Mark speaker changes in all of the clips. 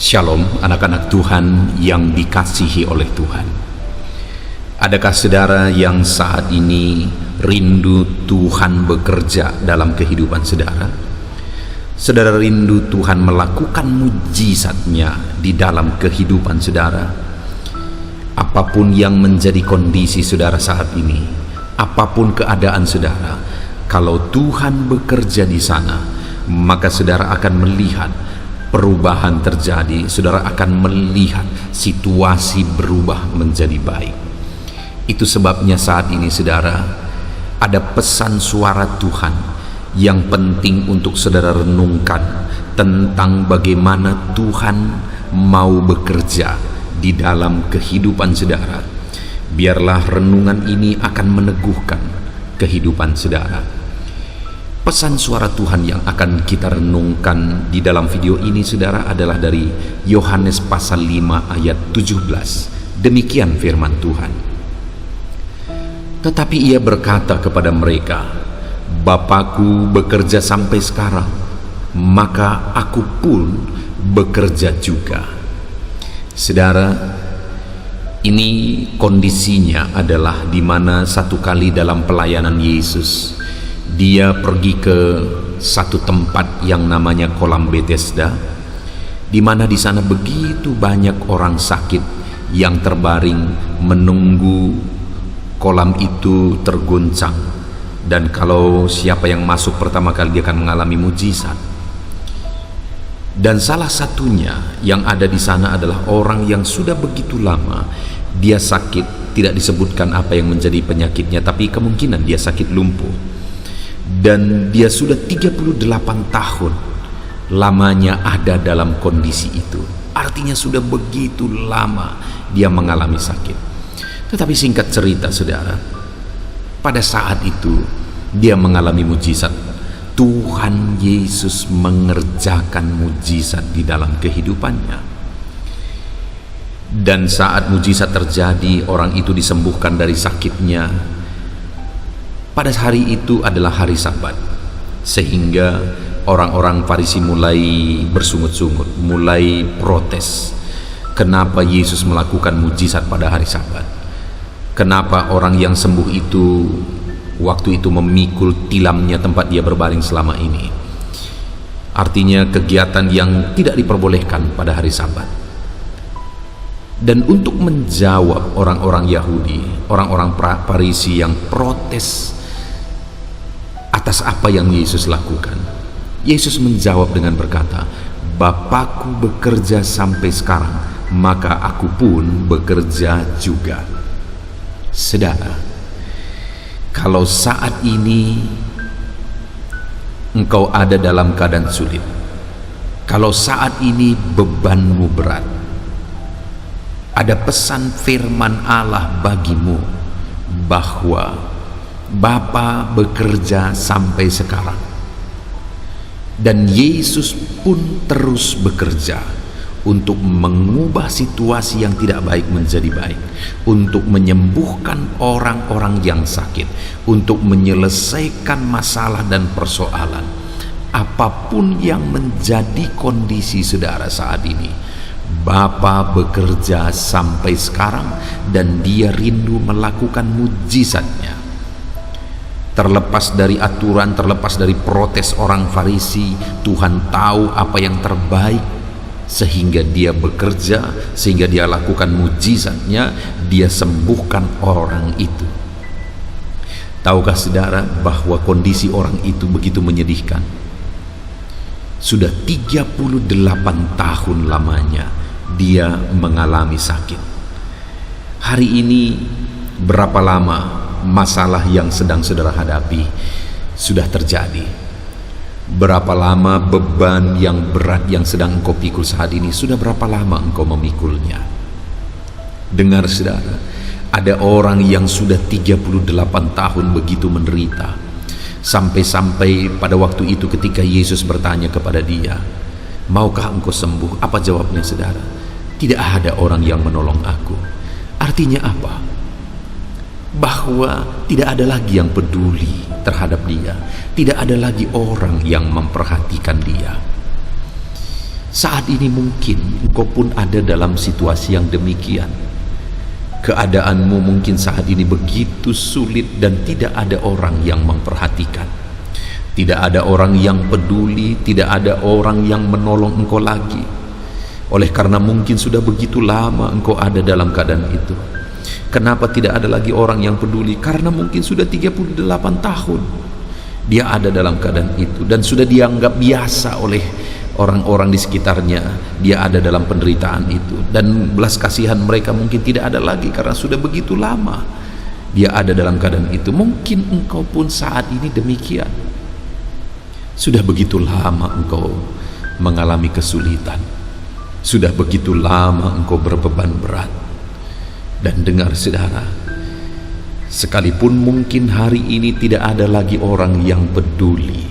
Speaker 1: Shalom anak-anak Tuhan yang dikasihi oleh Tuhan. Adakah saudara yang saat ini rindu Tuhan bekerja dalam kehidupan saudara? Saudara rindu Tuhan melakukan mujizat-Nya di dalam kehidupan saudara? Apapun yang menjadi kondisi saudara saat ini, apapun keadaan saudara, kalau Tuhan bekerja di sana, maka saudara akan melihat perubahan terjadi. Saudara akan melihat situasi berubah menjadi baik. Itu sebabnya saat ini saudara, ada pesan suara Tuhan yang penting untuk saudara renungkan tentang bagaimana Tuhan mau bekerja di dalam kehidupan saudara. Biarlah renungan ini akan meneguhkan kehidupan saudara. Pesan suara Tuhan yang akan kita renungkan di dalam video ini saudara adalah dari Yohanes pasal 5 ayat 17. Demikian firman Tuhan. Tetapi ia berkata kepada mereka, Bapakku bekerja sampai sekarang, maka aku pun bekerja juga. Saudara, ini kondisinya adalah di mana satu kali dalam pelayanan Yesus, Dia pergi ke satu tempat yang namanya kolam Bethesda, di mana di sana begitu banyak orang sakit yang terbaring menunggu kolam itu terguncang. Dan kalau siapa yang masuk pertama kali dia akan mengalami mujizat. Dan salah satunya yang ada di sana adalah orang yang sudah begitu lama dia sakit. Tidak disebutkan apa yang menjadi penyakitnya, tapi kemungkinan dia sakit lumpuh. Dan dia sudah 38 tahun lamanya ada dalam kondisi itu. Artinya sudah begitu lama dia mengalami sakit. Tetapi singkat cerita saudara, pada saat itu dia mengalami mujizat. Tuhan Yesus mengerjakan mujizat di dalam kehidupannya. Dan saat mujizat terjadi, orang itu disembuhkan dari sakitnya. Pada hari itu adalah hari Sabat, sehingga orang-orang Farisi mulai bersungut-sungut, mulai protes. Kenapa Yesus melakukan mujizat pada hari Sabat? Kenapa orang yang sembuh itu waktu itu memikul tilamnya tempat dia berbaring selama ini? Artinya kegiatan yang tidak diperbolehkan pada hari Sabat. Dan untuk menjawab orang-orang Yahudi, orang-orang Farisi yang protes atas apa yang Yesus lakukan, Yesus menjawab dengan berkata, Bapakku bekerja sampai sekarang, maka aku pun bekerja juga. Saudara, kalau saat ini engkau ada dalam keadaan sulit, kalau saat ini bebanmu berat, ada pesan firman Allah bagimu bahwa Bapa bekerja sampai sekarang, dan Yesus pun terus bekerja untuk mengubah situasi yang tidak baik menjadi baik, untuk menyembuhkan orang-orang yang sakit, untuk menyelesaikan masalah dan persoalan apapun yang menjadi kondisi saudara saat ini. Bapa bekerja sampai sekarang dan Dia rindu melakukan mujizat-Nya. Terlepas dari aturan, terlepas dari protes orang Farisi, Tuhan tahu apa yang terbaik, sehingga Dia bekerja, sehingga Dia lakukan mujizat-Nya, Dia sembuhkan orang itu. Tahukah saudara bahwa kondisi orang itu begitu menyedihkan? Sudah 38 tahun lamanya dia mengalami sakit. Hari ini berapa lama masalah yang sedang saudara hadapi sudah terjadi? Berapa lama beban yang berat yang sedang engkau pikul saat ini, sudah berapa lama engkau memikulnya? Dengar saudara, ada orang yang sudah 38 tahun begitu menderita, sampai-sampai pada waktu itu ketika Yesus bertanya kepada dia, maukah engkau sembuh? Apa jawabnya saudara? Tidak ada orang yang menolong aku. Artinya apa? Bahwa tidak ada lagi yang peduli terhadap dia, tidak ada lagi orang yang memperhatikan dia. Saat ini mungkin engkau pun ada dalam situasi yang demikian. Keadaanmu mungkin saat ini begitu sulit dan tidak ada orang yang memperhatikan. Tidak ada orang yang peduli, tidak ada orang yang menolong engkau lagi. Oleh karena mungkin sudah begitu lama engkau ada dalam keadaan itu. Kenapa tidak ada lagi orang yang peduli? Karena mungkin sudah 38 tahun dia ada dalam keadaan itu dan sudah dianggap biasa oleh orang-orang di sekitarnya. Dia ada dalam penderitaan itu dan belas kasihan mereka mungkin tidak ada lagi karena sudah begitu lama dia ada dalam keadaan itu. Mungkin engkau pun saat ini demikian. Sudah begitu lama engkau mengalami kesulitan, sudah begitu lama engkau berbeban berat. Dan dengar saudara, sekalipun mungkin hari ini tidak ada lagi orang yang peduli,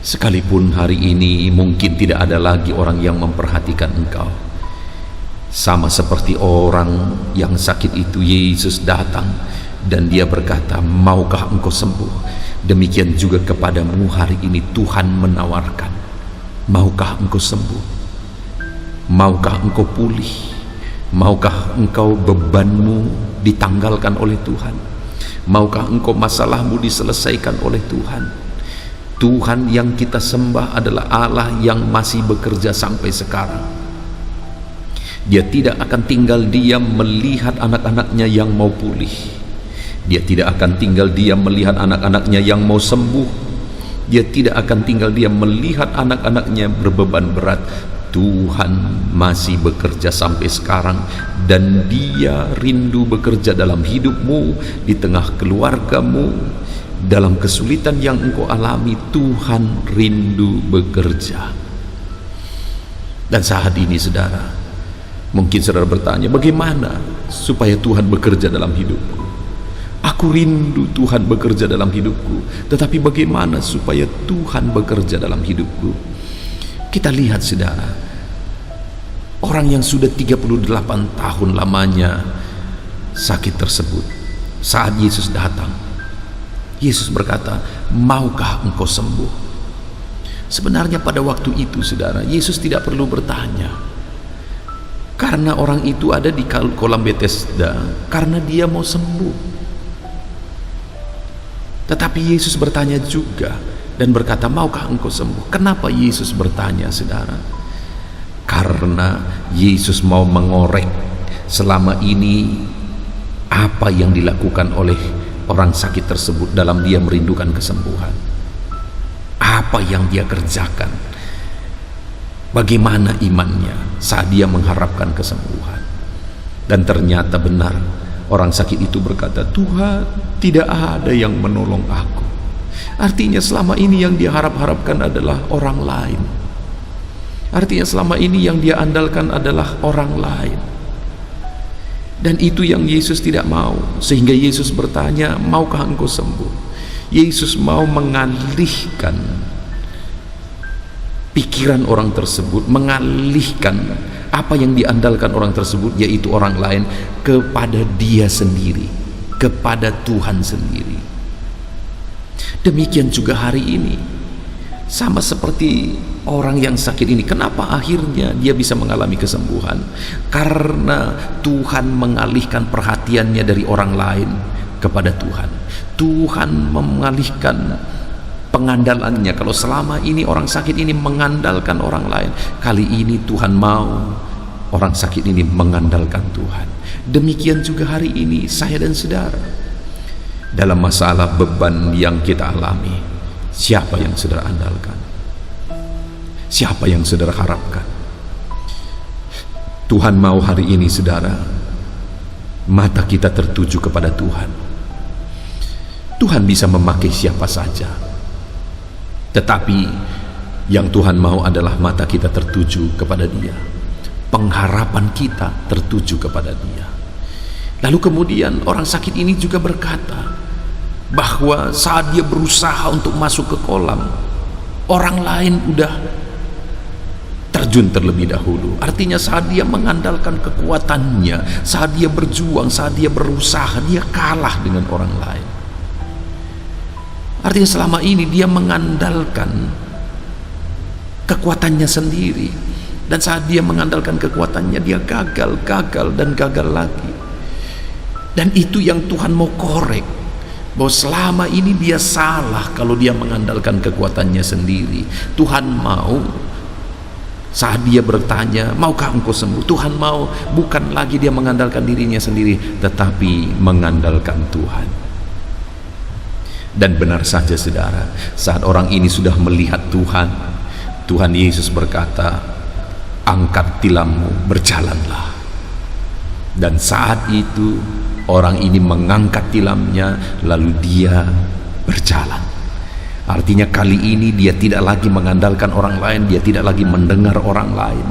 Speaker 1: sekalipun hari ini mungkin tidak ada lagi orang yang memperhatikan engkau, sama seperti orang yang sakit itu, Yesus datang dan dia berkata, maukah engkau sembuh? Demikian juga kepadamu hari ini Tuhan menawarkan, maukah engkau sembuh? Maukah engkau pulih? Maukah engkau bebanmu ditanggalkan oleh Tuhan? Maukah engkau masalahmu diselesaikan oleh Tuhan? Tuhan yang kita sembah adalah Allah yang masih bekerja sampai sekarang. Dia tidak akan tinggal diam melihat anak-anaknya yang mau pulih. Dia tidak akan tinggal diam melihat anak-anaknya yang mau sembuh. Dia tidak akan tinggal diam melihat anak-anaknya berbeban berat. Tuhan masih bekerja sampai sekarang dan dia rindu bekerja dalam hidupmu, di tengah keluargamu, dalam kesulitan yang engkau alami. Tuhan rindu bekerja. Dan saat ini saudara, mungkin saudara bertanya, bagaimana supaya Tuhan bekerja dalam hidupku? Aku rindu Tuhan bekerja dalam hidupku, tetapi bagaimana supaya Tuhan bekerja dalam hidupku? Kita lihat saudara, orang yang sudah 38 tahun lamanya sakit tersebut, saat Yesus datang, Yesus berkata, maukah engkau sembuh? Sebenarnya pada waktu itu saudara, Yesus tidak perlu bertanya, karena orang itu ada di kolam Bethesda karena dia mau sembuh. Tetapi Yesus bertanya juga dan berkata, maukah engkau sembuh? Kenapa Yesus bertanya saudara? Karena Yesus mau mengorek selama ini apa yang dilakukan oleh orang sakit tersebut dalam dia merindukan kesembuhan. Apa yang dia kerjakan, bagaimana imannya saat dia mengharapkan kesembuhan. Dan ternyata benar, orang sakit itu berkata, Tuhan, tidak ada yang menolong aku. Artinya selama ini yang dia harap-harapkan adalah orang lain. Artinya selama ini yang dia andalkan adalah orang lain. Dan itu yang Yesus tidak mau. Sehingga Yesus bertanya, maukah engkau sembuh? Yesus mau mengalihkan pikiran orang tersebut, mengalihkan apa yang diandalkan orang tersebut, yaitu orang lain, kepada dia sendiri, kepada Tuhan sendiri. Demikian juga hari ini, sama seperti orang yang sakit ini. Kenapa akhirnya dia bisa mengalami kesembuhan? Karena Tuhan mengalihkan perhatiannya dari orang lain kepada Tuhan. Tuhan mengalihkan pengandalannya. Kalau selama ini orang sakit ini mengandalkan orang lain, kali ini Tuhan mau orang sakit ini mengandalkan Tuhan. Demikian juga hari ini saya dan saudara, dalam masalah beban yang kita alami, siapa yang saudara andalkan? Siapa yang saudara harapkan? Tuhan mau hari ini saudara, mata kita tertuju kepada Tuhan. Tuhan bisa memakai siapa saja, tetapi yang Tuhan mau adalah mata kita tertuju kepada Dia, pengharapan kita tertuju kepada Dia. Lalu kemudian orang sakit ini juga berkata bahwa saat dia berusaha untuk masuk ke kolam, orang lain udah terjun terlebih dahulu. Artinya saat dia mengandalkan kekuatannya, saat dia berjuang, saat dia berusaha, dia kalah dengan orang lain. Artinya selama ini dia mengandalkan kekuatannya sendiri. Dan saat dia mengandalkan kekuatannya, dia gagal dan gagal lagi. Dan itu yang Tuhan mau korek, bahwa selama ini dia salah kalau dia mengandalkan kekuatannya sendiri. Tuhan mau, saat dia bertanya, maukah engkau sembuh? Tuhan mau, bukan lagi dia mengandalkan dirinya sendiri, tetapi mengandalkan Tuhan. Dan benar saja saudara, saat orang ini sudah melihat Tuhan, Tuhan Yesus berkata, angkat tilammu, berjalanlah. Dan saat itu orang ini mengangkat tilamnya, lalu dia berjalan. Artinya kali ini dia tidak lagi mengandalkan orang lain, dia tidak lagi mendengar orang lain,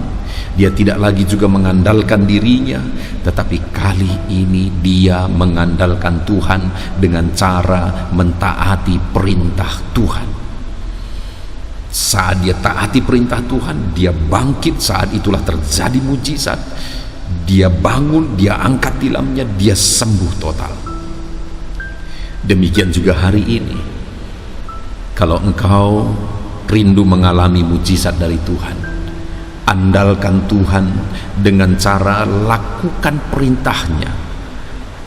Speaker 1: dia tidak lagi juga mengandalkan dirinya, tetapi kali ini dia mengandalkan Tuhan dengan cara mentaati perintah Tuhan. Saat dia taati perintah Tuhan, dia bangkit, saat itulah terjadi mujizat. Dia bangun, dia angkat tilamnya, dia sembuh total. Demikian juga hari ini, kalau engkau rindu mengalami mujizat dari Tuhan, andalkan Tuhan dengan cara lakukan perintahnya,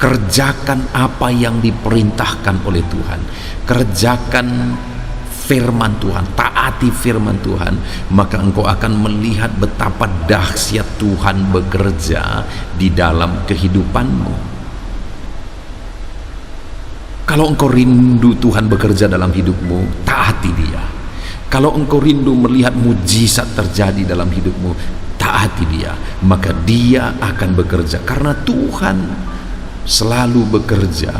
Speaker 1: kerjakan apa yang diperintahkan oleh Tuhan, kerjakan firman Tuhan, taati firman Tuhan, maka engkau akan melihat betapa dahsyat Tuhan bekerja di dalam kehidupanmu. Kalau engkau rindu Tuhan bekerja dalam hidupmu, taati Dia. Kalau engkau rindu melihat mujizat terjadi dalam hidupmu, taati Dia, maka Dia akan bekerja, karena Tuhan selalu bekerja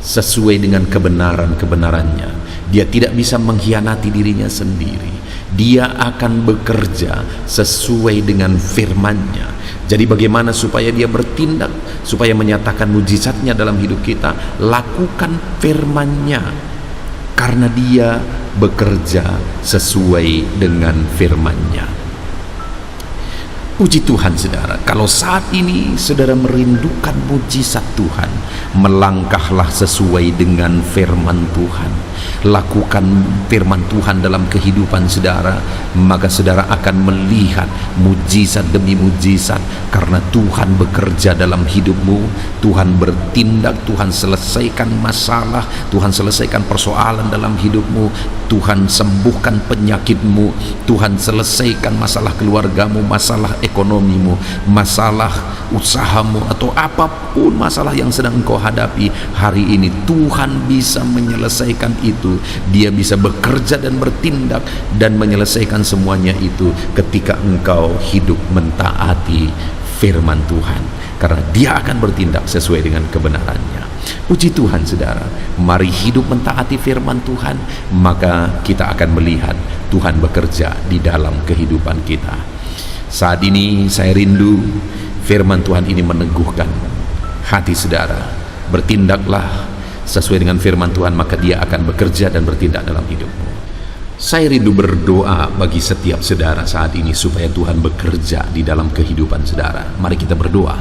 Speaker 1: sesuai dengan kebenaran-kebenarannya. Dia tidak bisa mengkhianati dirinya sendiri. Dia akan bekerja sesuai dengan firman-Nya. Jadi bagaimana supaya dia bertindak, supaya menyatakan mujizatnya dalam hidup kita? Lakukan firman-Nya, karena dia bekerja sesuai dengan firman-Nya. Puji Tuhan saudara, kalau saat ini saudara merindukan mujizat Tuhan, melangkahlah sesuai dengan firman Tuhan. Lakukan firman Tuhan dalam kehidupan saudara, maka saudara akan melihat mujizat demi mujizat, karena Tuhan bekerja dalam hidupmu. Tuhan bertindak, Tuhan selesaikan masalah, Tuhan selesaikan persoalan dalam hidupmu, Tuhan sembuhkan penyakitmu, Tuhan selesaikan masalah keluargamu, masalah ekonomimu, masalah usahamu, atau apapun masalah yang sedang engkau hadapi hari ini. Tuhan bisa menyelesaikan itu. Dia bisa bekerja dan bertindak dan menyelesaikan semuanya itu ketika engkau hidup mentaati firman Tuhan, karena dia akan bertindak sesuai dengan kebenarannya. Puji Tuhan saudara, mari hidup mentaati firman Tuhan, maka kita akan melihat Tuhan bekerja di dalam kehidupan kita. Saat ini saya rindu firman Tuhan ini meneguhkan hati saudara. Bertindaklah sesuai dengan firman Tuhan, maka dia akan bekerja dan bertindak dalam hidupmu. Saya rindu berdoa bagi setiap saudara saat ini supaya Tuhan bekerja di dalam kehidupan saudara. Mari kita berdoa.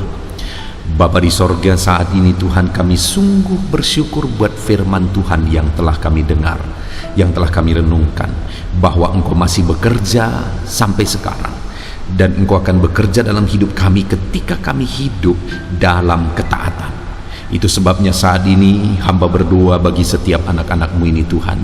Speaker 1: Bapa di sorga, saat ini Tuhan, kami sungguh bersyukur buat firman Tuhan yang telah kami dengar, yang telah kami renungkan, bahwa Engkau masih bekerja sampai sekarang, dan Engkau akan bekerja dalam hidup kami ketika kami hidup dalam ketaatan. Itu sebabnya saat ini hamba berdoa bagi setiap anak-anak-Mu ini Tuhan.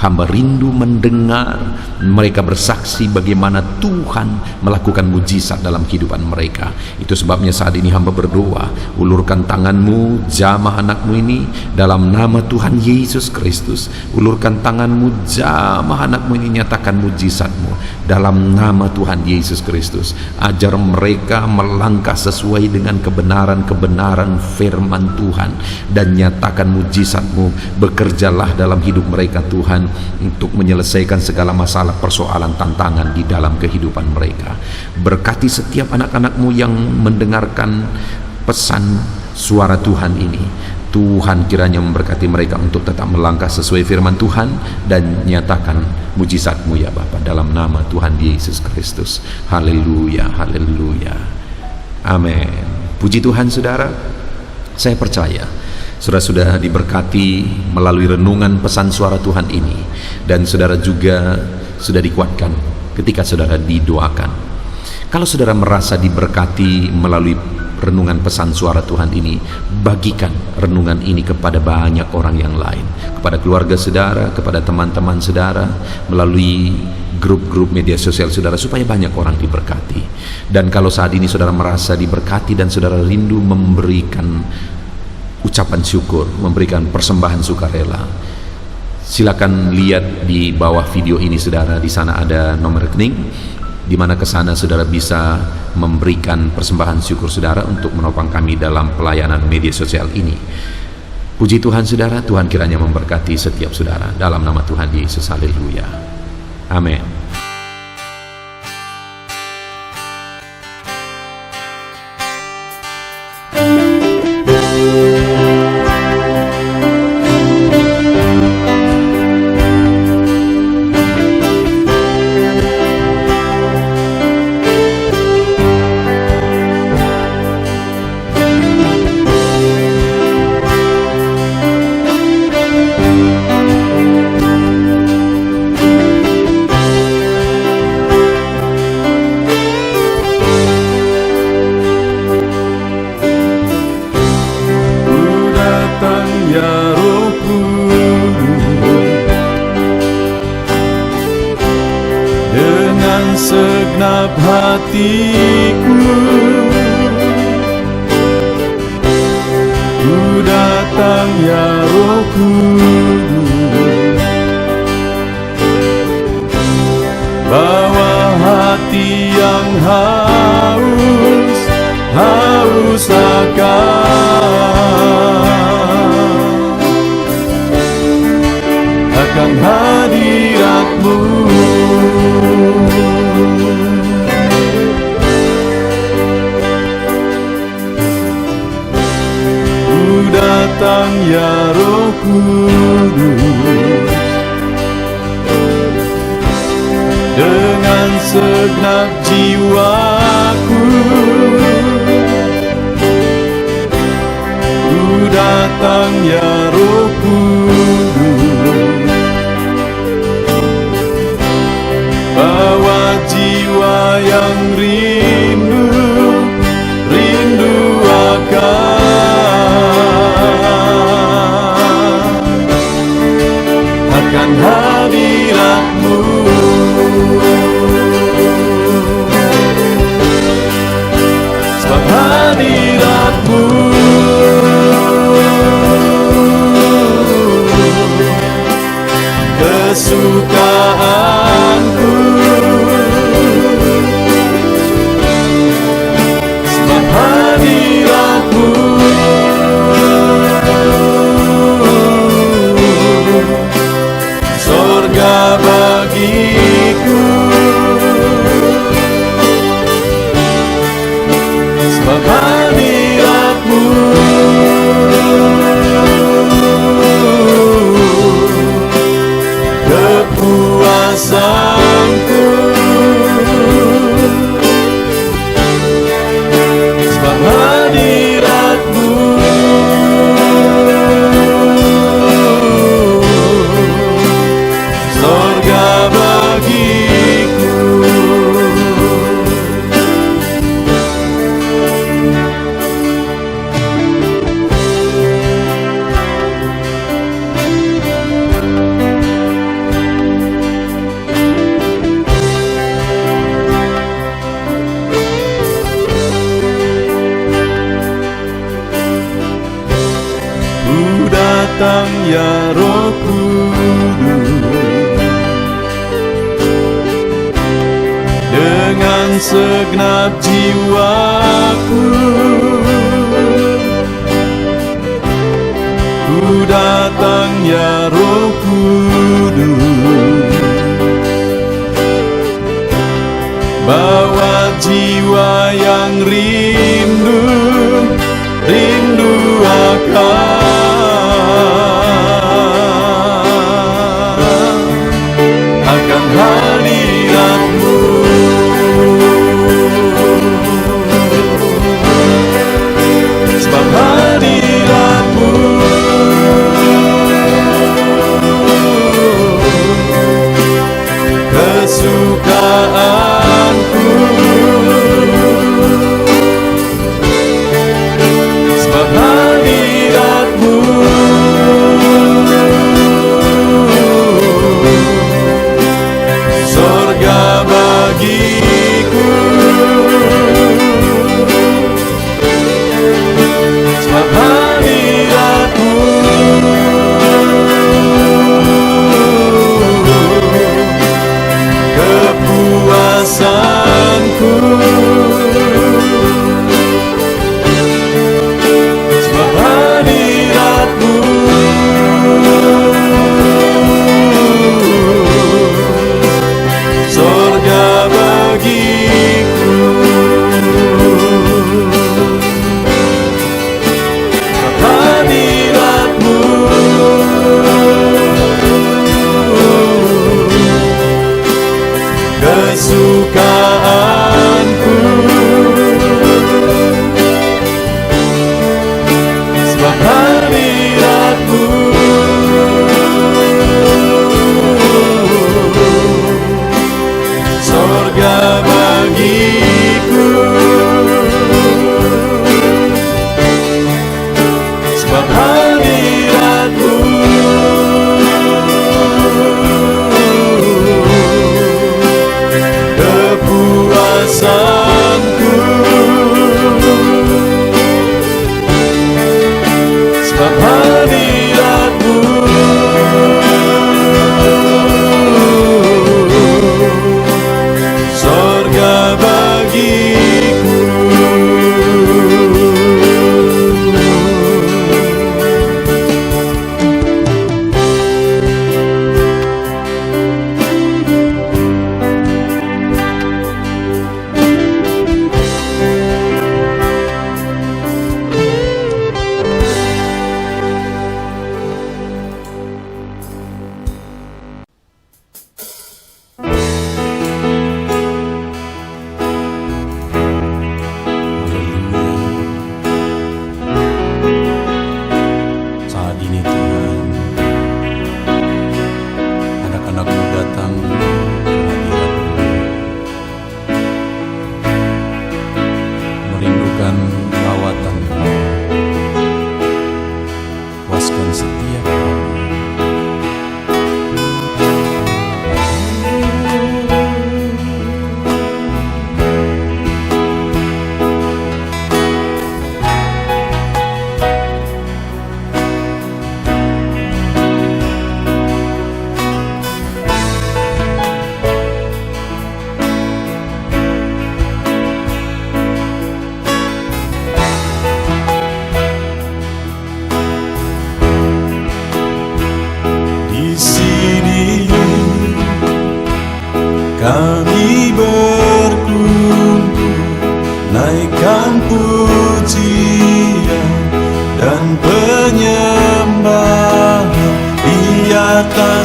Speaker 1: Hamba rindu mendengar mereka bersaksi bagaimana Tuhan melakukan mujizat dalam kehidupan mereka. Itu sebabnya saat ini hamba berdoa, ulurkan tangan-Mu, jamah anak-Mu ini dalam nama Tuhan Yesus Kristus. Ulurkan tangan-Mu, jamah anak-Mu ini, nyatakan mujizat-Mu dalam nama Tuhan Yesus Kristus. Ajar mereka melangkah sesuai dengan kebenaran-kebenaran firman Tuhan, dan nyatakan mujizat-Mu. Bekerjalah dalam hidup mereka Tuhan, untuk menyelesaikan segala masalah, persoalan, tantangan di dalam kehidupan mereka. Berkati setiap anak-anak-Mu yang mendengarkan pesan suara Tuhan ini. Tuhan kiranya memberkati mereka untuk tetap melangkah sesuai firman Tuhan, dan nyatakan mujizat-Mu ya Bapa, dalam nama Tuhan Yesus Kristus. Haleluya, haleluya, amin. Puji Tuhan saudara. Saya percaya saudara sudah diberkati melalui renungan pesan suara Tuhan ini, dan saudara juga sudah dikuatkan ketika saudara didoakan. Kalau saudara merasa diberkati melalui renungan pesan suara Tuhan ini, bagikan renungan ini kepada banyak orang yang lain, kepada keluarga saudara, kepada teman-teman saudara, melalui grup-grup media sosial saudara, supaya banyak orang diberkati. Dan kalau saat ini saudara merasa diberkati dan saudara rindu memberikan ucapan syukur, memberikan persembahan sukarela, silakan lihat di bawah video ini saudara. Di sana ada nomor rekening, di mana ke sana saudara bisa memberikan persembahan syukur saudara untuk menopang kami dalam pelayanan media sosial ini. Puji Tuhan saudara, Tuhan kiranya memberkati setiap saudara dalam nama Tuhan Yesus. Haleluya. Amin.
Speaker 2: Segenap hatiku ku datang ya Roh Kudus, bawa hati yang haus akan hadirat-Mu. Datang ya Roh Kudus, dengan segenap jiwaku ku datang ya Roh Kudus, bawa jiwa yang rindu akan hadirat-Mu. Sebab hadirat-Mu kesukaanku, sebab hadirat-Mu sorga bagiku, sebab hadirat-Mu kepuasanku, sebab hadirat-Mu sorga bagiku. Ku datang ya Roh Kudus, dengan segenap jiwaku ku datang ya Roh Kudus, bawa jiwa yang rindu akan hadirat-Mu. Sebab hadirat-Mu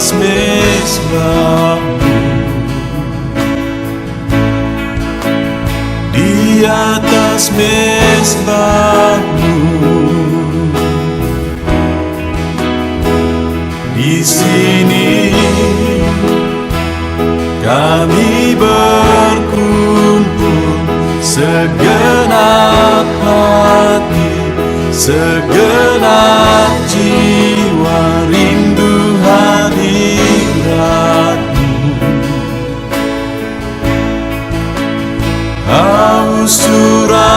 Speaker 2: atas mezbah-Mu, di atas mezbah-Mu. Di sini kami berkumpul, segenap hati, segenap jiwa, rindu hadirat-Mu. Haus urapan-Mu,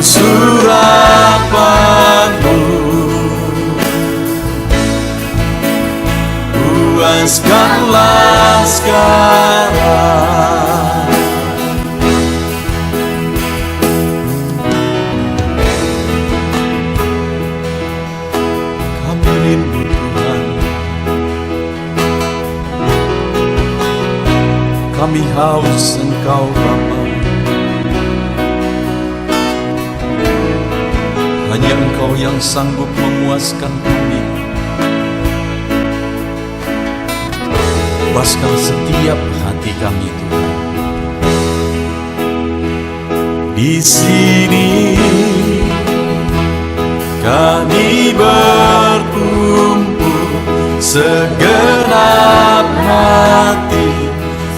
Speaker 2: surapan-Mu, puaskanlah sekarang. Kami rindu Tuhan, kami haus Engkau Bapa. Hanya Engkau yang sanggup memuaskan kami. Puaskan setiap hati kami, Tuhan. Di sini kami berkumpul, segenap hati,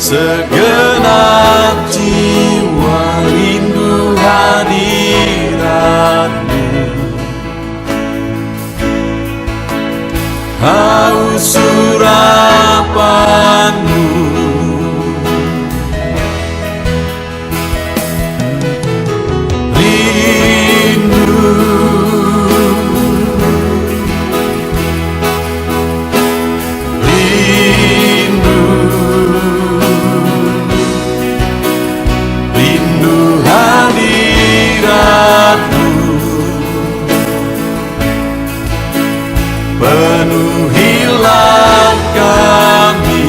Speaker 2: segenap jiwa, rindu hadirat-Mu. Haus urapan-Mu, rindu, rindu, rindu hadirat-Mu. Penuhilah kami.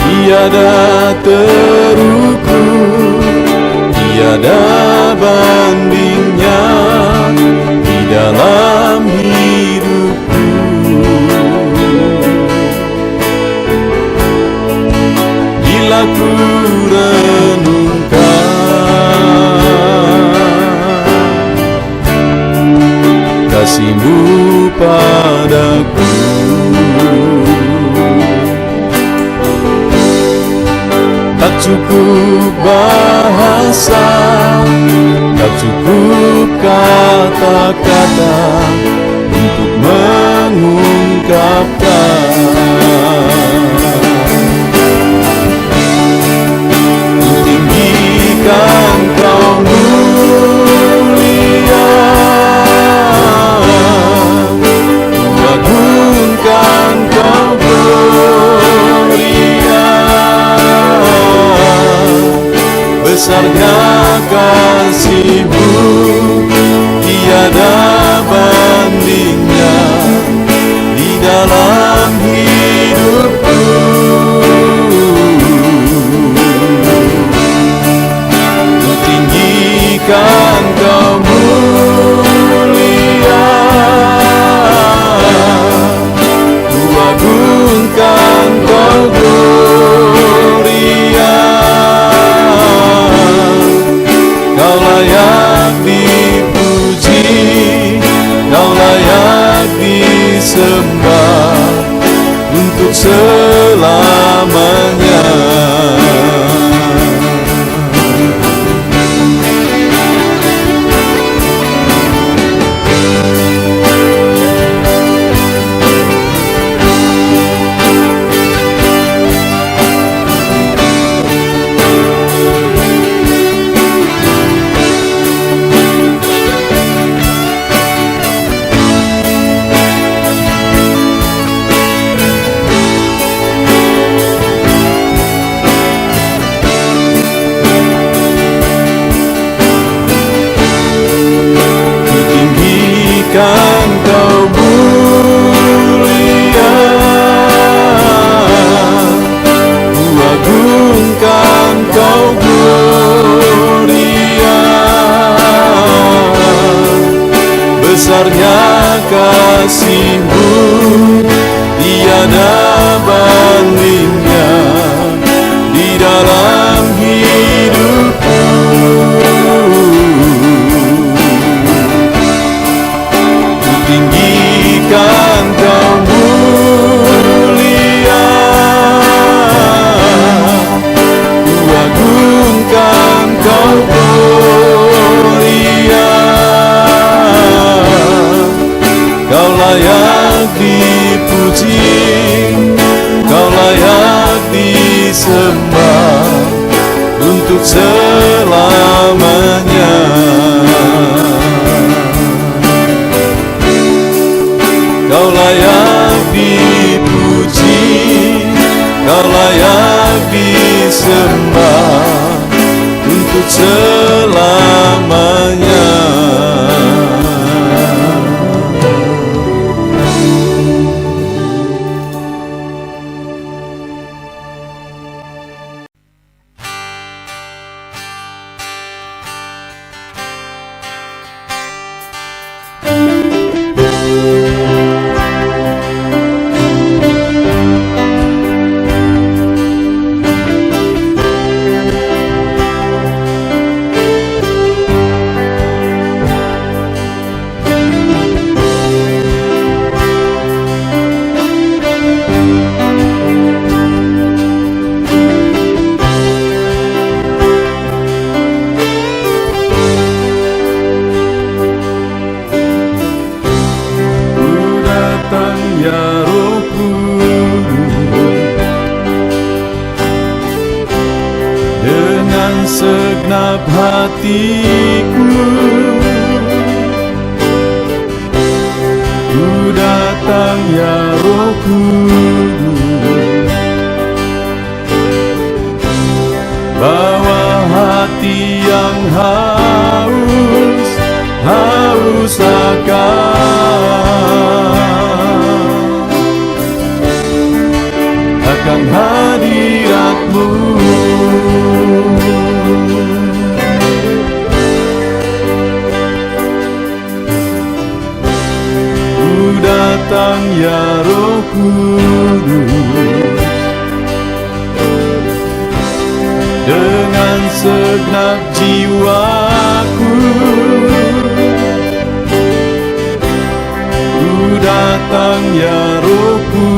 Speaker 2: Tiada terukur, tiada bandingnya di dalam hidupku. Bila ku renungkan kasih-Mu padaku, tak cukup bahasa, tak cukup kata-kata untuk mengungkapkan. Tinggikan Kau mulia, agungkan Kau gloria. Besarnya kasih-Mu, tiada bandingnya di dalam hidupku. Ku tinggikan Kau mulia, ku agungkan Kau gloria. Kau layak dipuji, Kau layak disembah untuk selamanya. Kan Kau mulia, ku agungkan Kau gloria. Besarnya kasih-Mu, tiada bandingnya di dalam hidupku. Tinggikan Kau mulia, ku agungkan Kau gloria. Kau layak dipuji, Kau layak disembah untuk selamanya. Kau layak dipuji, Kau layak disembah untuk selamanya. segenap hatiku, ku datang ya Roh Kudus, bawa hati yang haus akan hadirat-Mu. Ku datang ya Roh Kudus, dengan segenap jiwaku, ku datang ya Roh Kudus,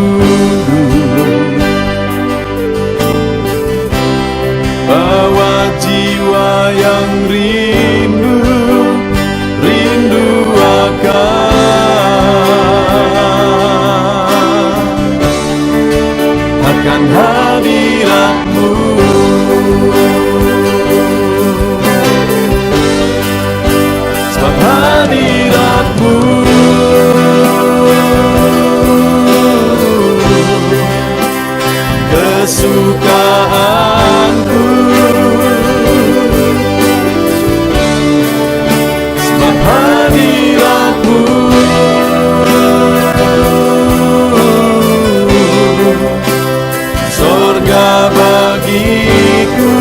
Speaker 2: bawa jiwa yang rindu akan hadirat-Mu. Sebab hadirat-Mu kesukaanku, sebab hadirat-Mu sorga bagiku,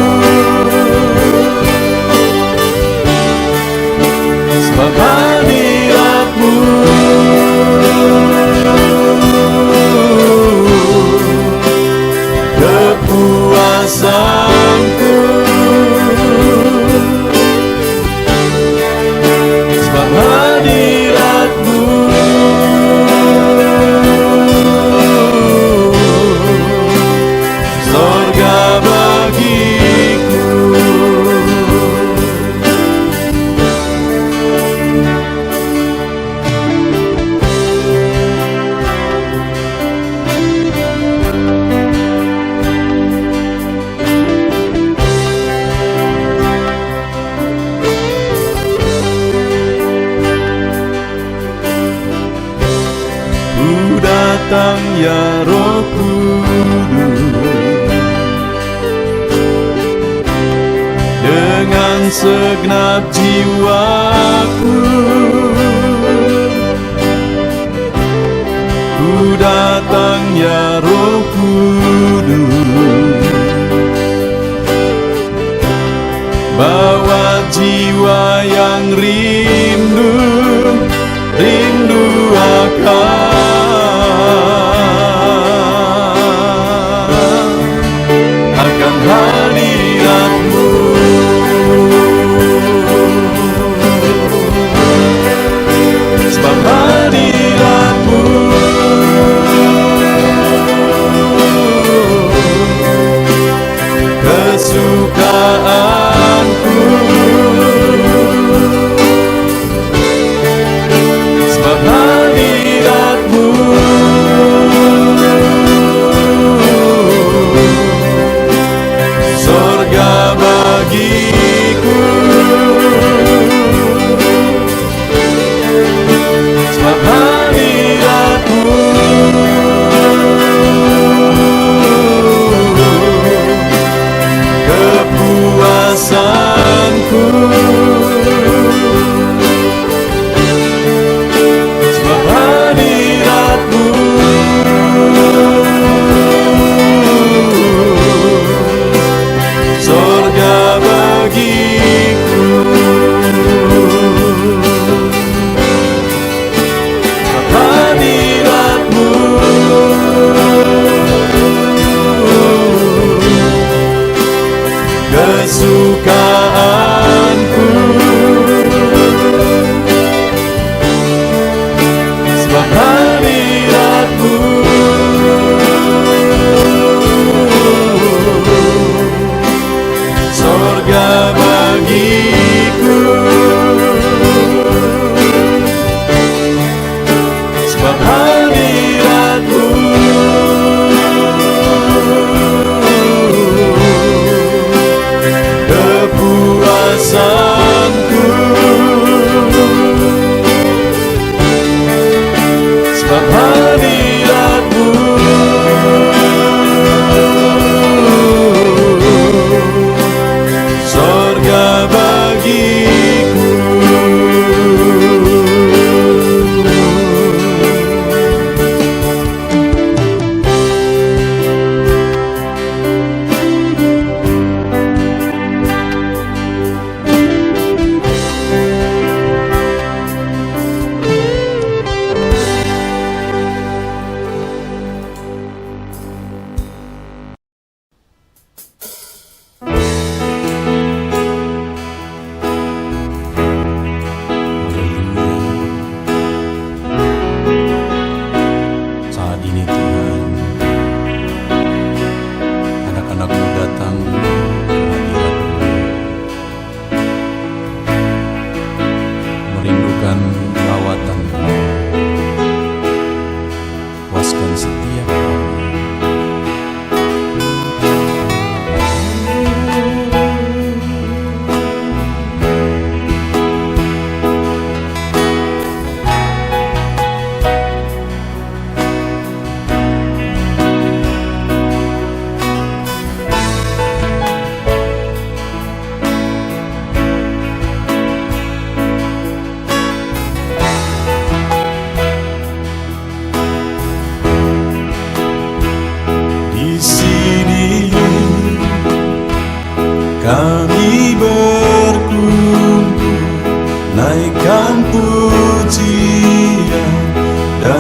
Speaker 2: sebab hadirat-Mu kepuasanku, sebab hadirat-Mu sorga bagiku. Ku datang ya Roh Kudus, dengan segenap jiwaku, ku datang ya Roh Kudus, bawa jiwa yang rindu akan hadirat-Mu. Sebab hadirat-Mu kesukaanku, sebab hadirat-Mu sorga bagiku, sebab hadirat-Mu kepuasanku, sebab hadirat-Mu sorga bagiku, sebab hadirat-Mu kesukaanku, sebab hadirat-Mu sorga bagiku, sebab hadirat-Mu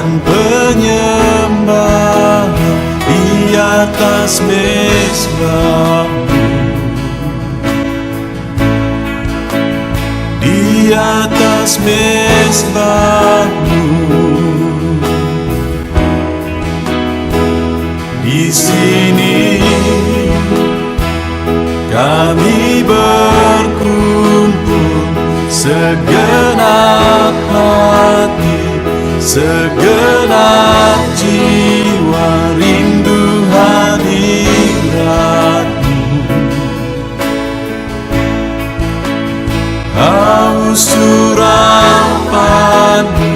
Speaker 2: dan penyembahan di atas mezbahmu, di atas mezbahmu. Di sini kami berkumpul, segenap hati, segenap jiwa, rindu hadiratmu, haus urapanmu.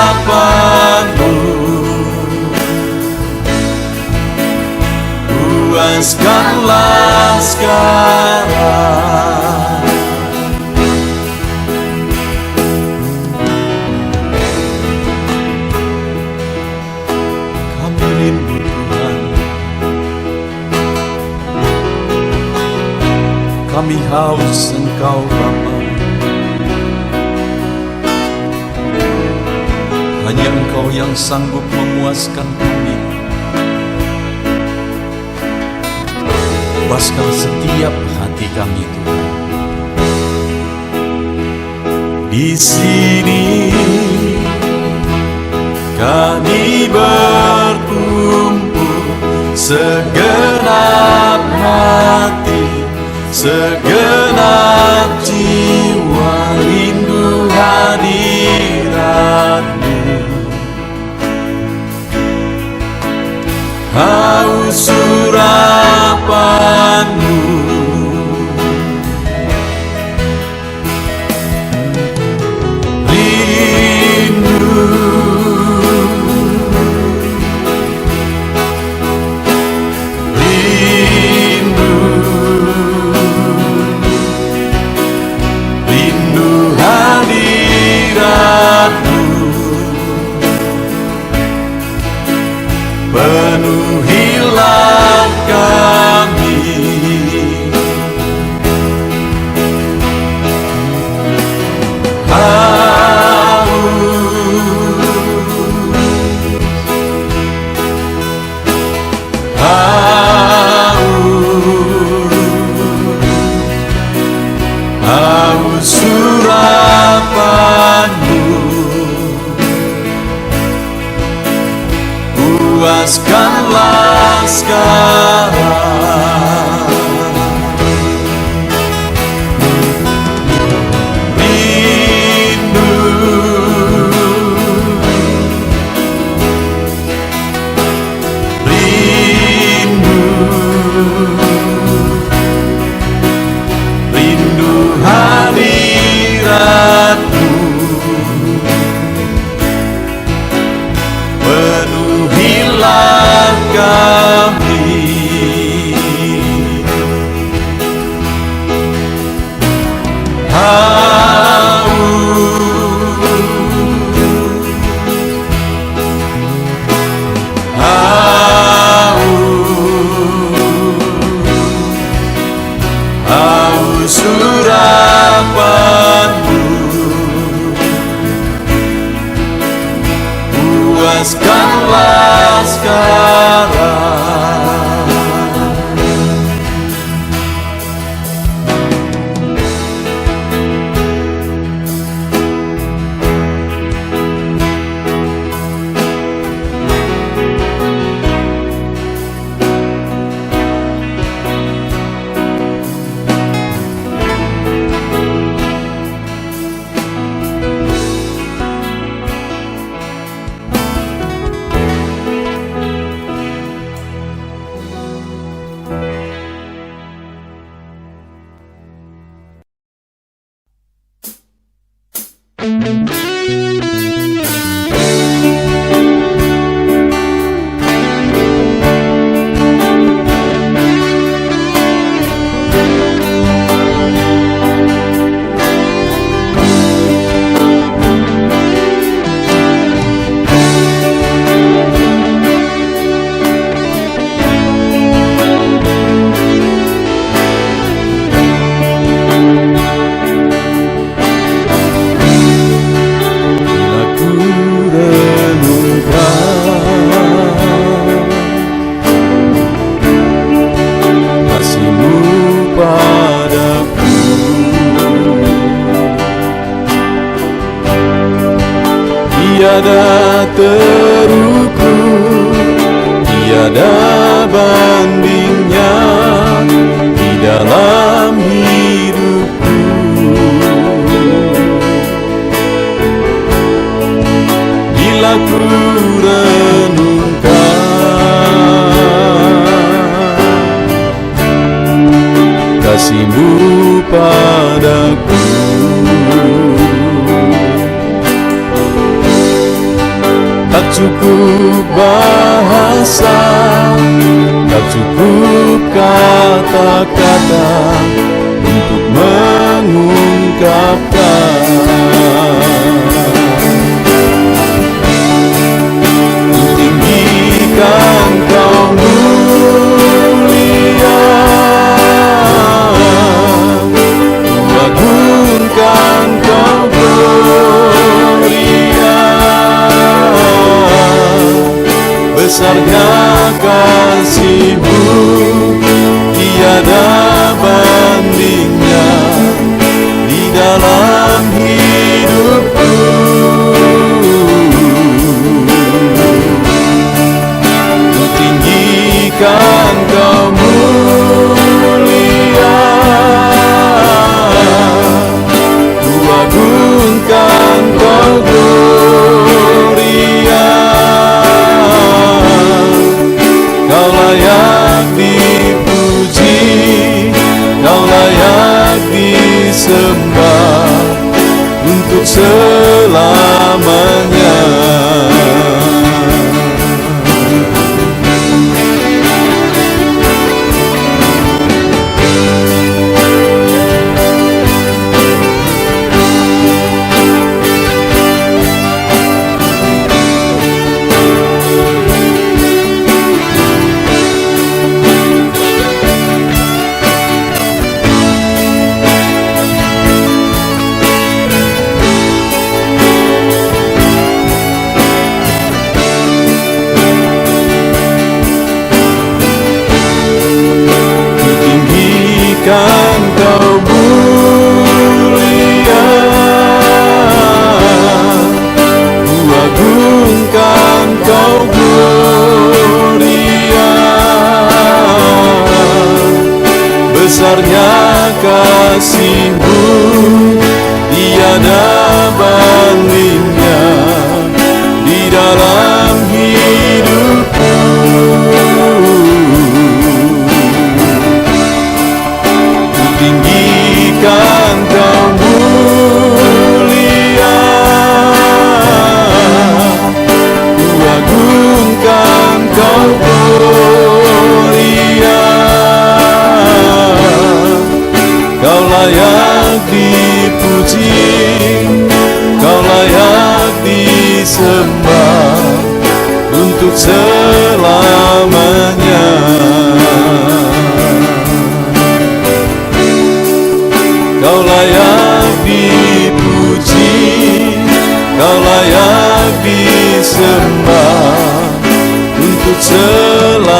Speaker 2: Urapanmu, puaskanlah sekarang. Kami rindu Tuhan, kami haus Engkau Bapa. Hanya Engkau yang sanggup memuaskan kami. Puaskan setiap hati kami, Tuhan. Di sini kami berkumpul, segenap hati, segenap jiwa, rindu hadiratmu, haus urapanmu. Rindu, rindu, rindu hadiratmu, penuhilah kami. Haus urapanmu, puaskanlah sekarang. Rindu, rindu, rindu hadiratmu, penuhilah kami. Tiada terukur, tiada bandingnya di dalam hidupku. Bila ku renungkan kasih-Mu padaku, tak cukup bahasa, tak cukup kata-kata untuk mengungkapkan. Tinggikan Kau mulia, agungkan Kau gloria, besarnya kasih-Mu, tiada bandingnya di dalam hidupku. Ku tinggikan Kau mulia, ku agungkan Kau gloria, Kau layak dipuji, Kau layak disembah untuk selamanya. Kan Kau mulia, ku agungkan Kau gloria, besarnya kasih-Mu, tiada bandingnya di dalam hidupku. Tinggikan Kau mulia, ku agungkan Kau gloria, Kau layak dipuji, Kau layak disembah untuk selamanya. Kau layak dipuji, Kau layak disembah untuk selamanya.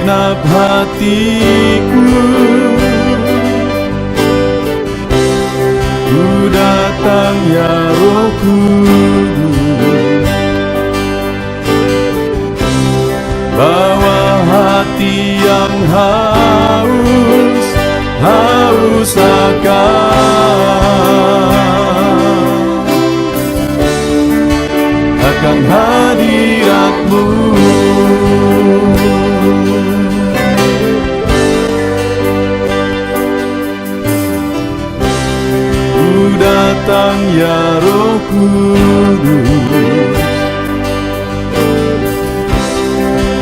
Speaker 2: segenap hatiku, ku datang ya Roh Kudus, bawa hati yang haus akan hadirat-Mu. Ku datang ya Roh Kudus,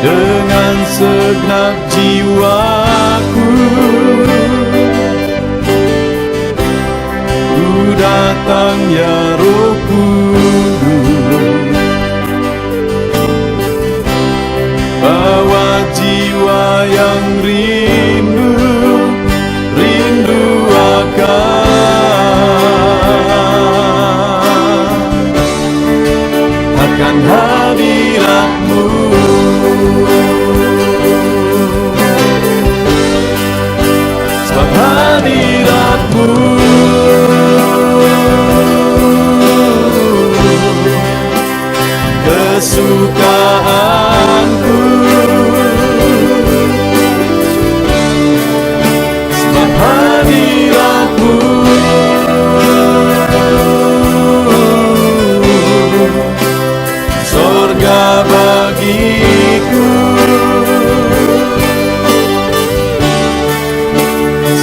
Speaker 2: dengan segenap jiwaku, ku datang ya Roh Kudus, bawa jiwa yang rindu akan hadirat-Mu. Sebab hadirat-Mu kesukaanku, sebab hadirat-Mu sorga bagiku,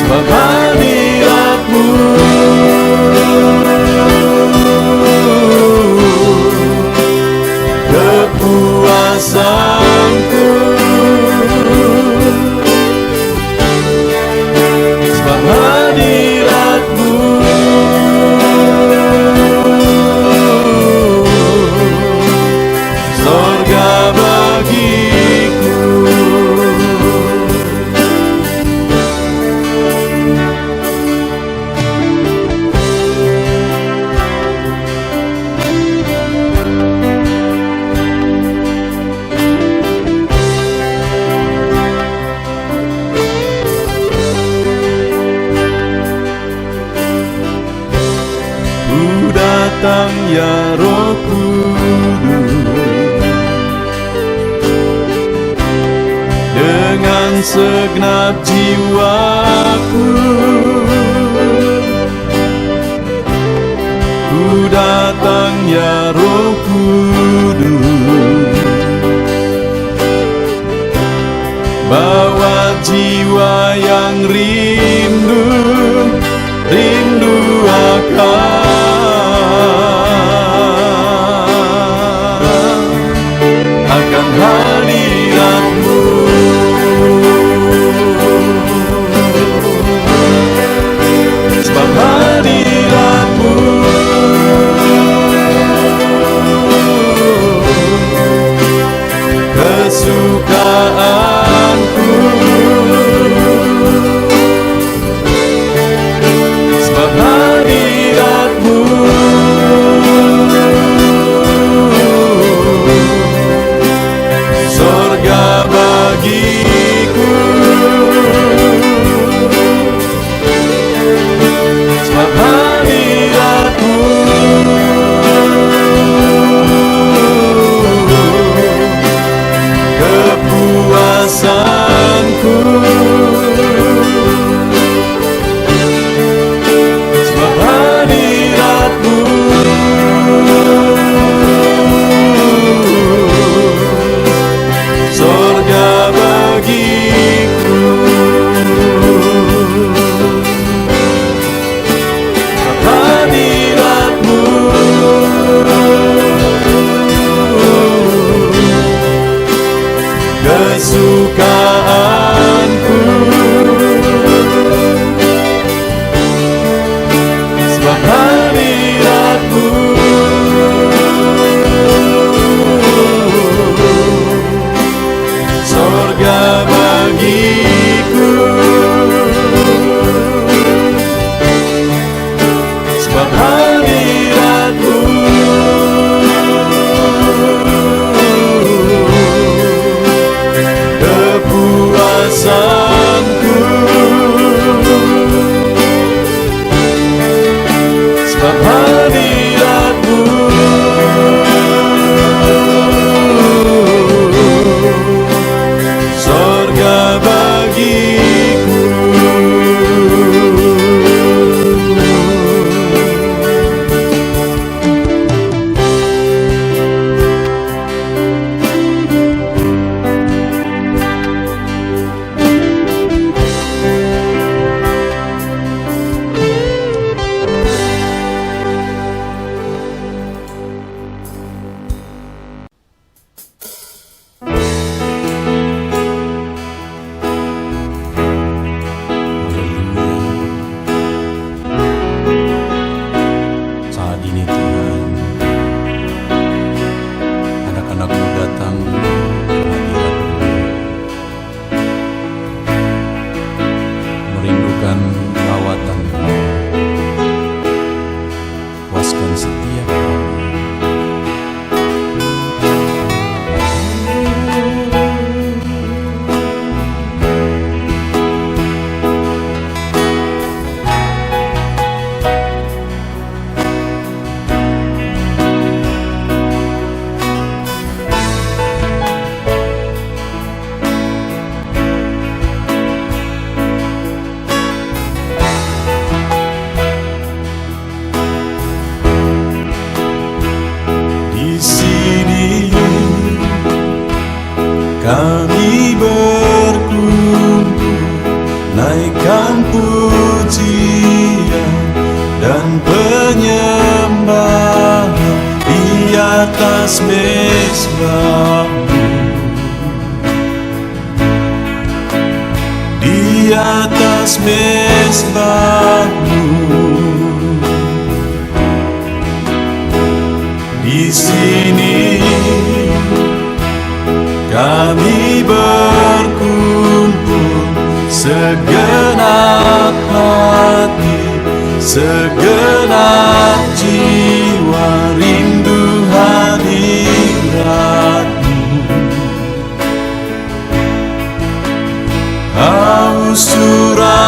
Speaker 2: sebab hadirat-Mu kepuasanku, sebab hadirat-Mu sorga bagiku. Ku datang ya Roh Kudus, dengan segenap jiwaku, ku datang ya Roh Kudus, bawa jiwa yang rindu akan hadirat-Mu. Sebab hadirat-Mu kesukaanku, datang ke hadirat-Mu, merindukan lawatan-Mu, puaskan setiap kami.
Speaker 3: Kami berkumpul, naikkan pujian dan penyembahan di atas mezbah-Mu, di atas mezbah-Mu. Di sini kami berkumpul, segenap hati, segenap jiwa, rindu hadirat-Mu, haus surapan-Mu.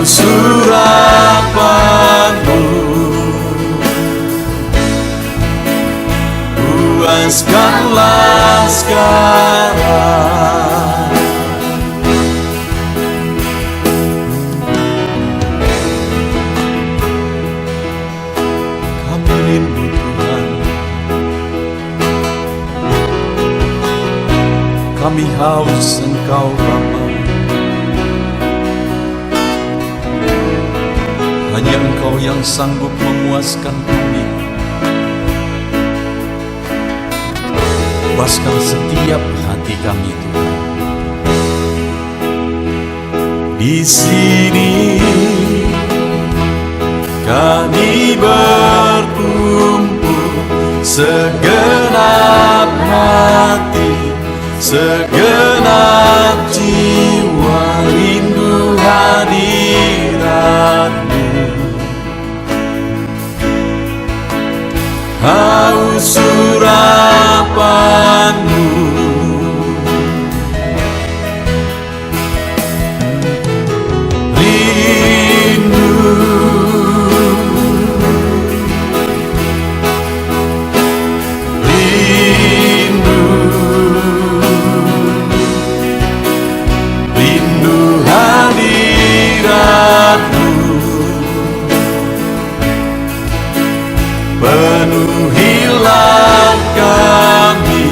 Speaker 3: Surapan-Mu, puaskanlah sekarang. Kami rindu Tuhan, kami haus Engkau Bapa.
Speaker 2: Hanya Engkau yang sanggup memuaskan kami. Puaskan setiap hati kami, Tuhan.
Speaker 3: Di sini kami berkumpul, segenap hati, segenap jiwa, rindu hadirat-Mu, haus surapan-Mu. Penuhilah kami,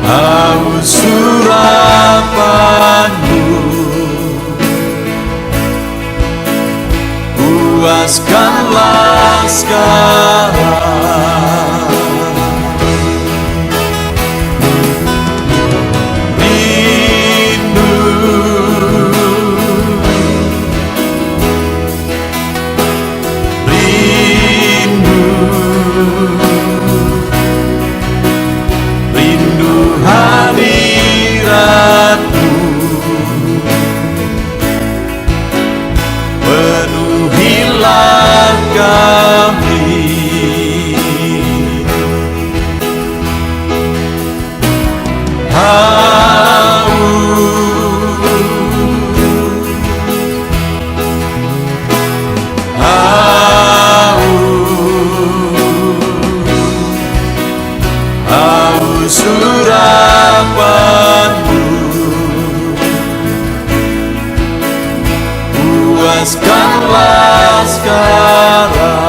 Speaker 3: haus surapan-Mu, puaskanlah sekarang. Rindu, rindu, rindu hadirat-Mu, penuhilah puaskanlah sekarang.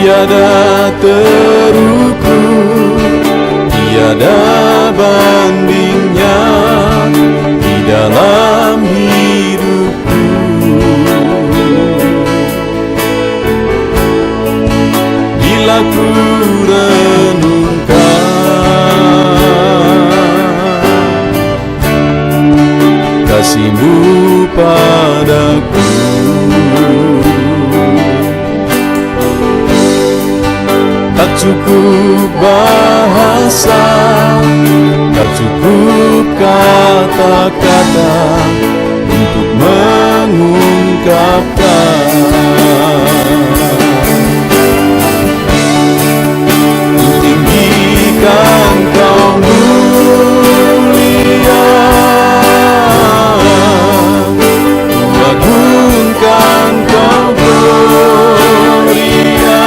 Speaker 3: Tiada terukur, tiada bandingnya di dalam hidupku. Bila ku renungkan kasih-Mu padaku, tak cukup bahasa, tak cukup kata-kata untuk mengungkapkan. Ku tinggikan Kau mulia, ku agungkan Kau gloria.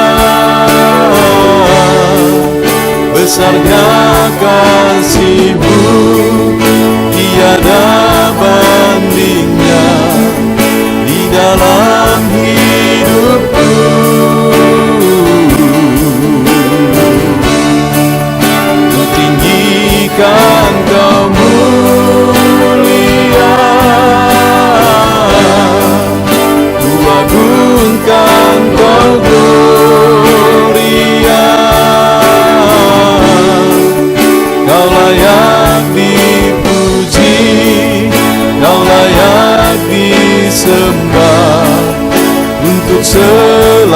Speaker 3: Besarnya kasih-Mu, tiada bandingnya di dalam hidupku. Ku tinggikan Kau mulia, ku agungkan Kau gloria. Kau layak dipuji, Kau layak disembah untuk selamanya.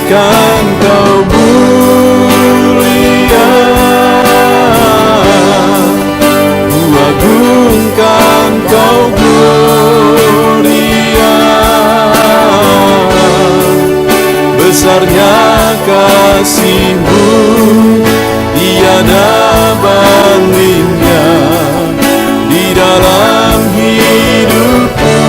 Speaker 3: Kan Kau mulia, ku agungkan Kau gloria. Besarnya kasih-Mu, tiada bandingnya di dalam hidupku.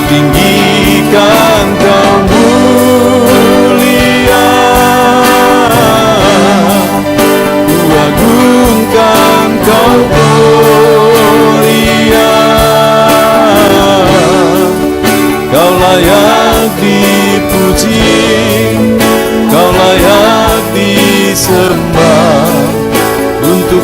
Speaker 3: Tinggikan Kau mulia, ku agungkan Kau gloria. Kau layak dipuji, Kau layak disembah untuk